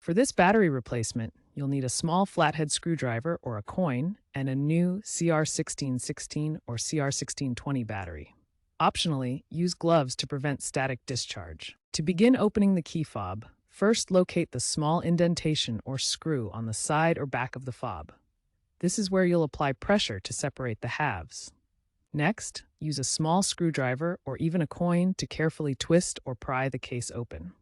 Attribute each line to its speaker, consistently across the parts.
Speaker 1: For this battery replacement, you'll need a small flathead screwdriver or a coin and a new CR1616 or CR1620 battery. Optionally, use gloves to prevent static discharge. To begin opening the key fob, first locate the small indentation or screw on the side or back of the fob. This is where you'll apply pressure to separate the halves. Next, use a small screwdriver or even a coin to carefully twist or pry the case open.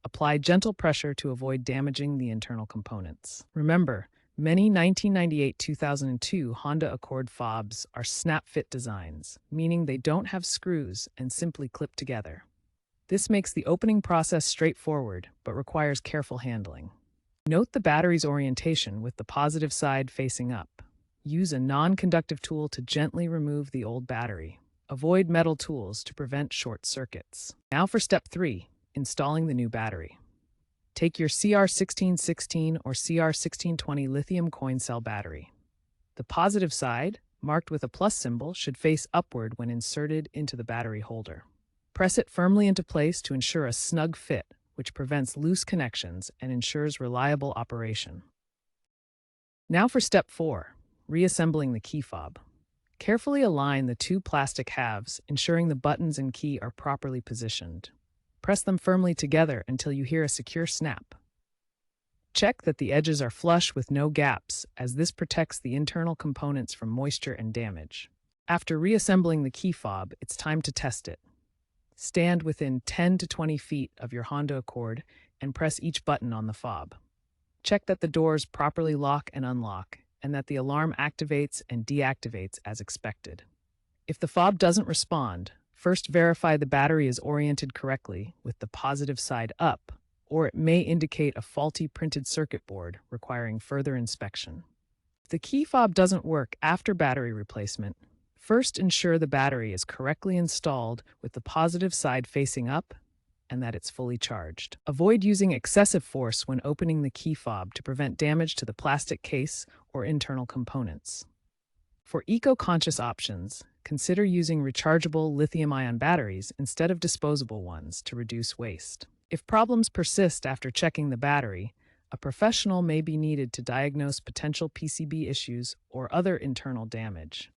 Speaker 1: Apply gentle pressure to avoid damaging the internal components. Remember, many 1998-2002 Honda Accord fobs are snap-fit designs, meaning they don't have screws and simply clip together. This makes the opening process straightforward, but requires careful handling. Note the battery's orientation with the positive side facing up. Use a non-conductive tool to gently remove the old battery. Avoid metal tools to prevent short circuits. Now for step 3. Installing the new battery. Take your CR1616 or CR1620 lithium coin cell battery. The positive side, marked with a plus symbol, should face upward when inserted into the battery holder. Press it firmly into place to ensure a snug fit, which prevents loose connections and ensures reliable operation. Now for step 4, reassembling the key fob. Carefully align the two plastic halves, ensuring the buttons and key are properly positioned. Press them firmly together until you hear a secure snap. Check that the edges are flush with no gaps, as this protects the internal components from moisture and damage. After reassembling the key fob, it's time to test it. Stand within 10 to 20 feet of your Honda Accord and press each button on the fob. Check that the doors properly lock and unlock, and that the alarm activates and deactivates as expected. If the fob doesn't respond, first verify the battery is oriented correctly with the positive side up, or it may indicate a faulty printed circuit board requiring further inspection. If the key fob doesn't work after battery replacement, first ensure the battery is correctly installed with the positive side facing up and that it's fully charged. Avoid using excessive force when opening the key fob to prevent damage to the plastic case or internal components. For eco-conscious options, consider using rechargeable lithium-ion batteries instead of disposable ones to reduce waste. If problems persist after checking the battery, a professional may be needed to diagnose potential PCB issues or other internal damage.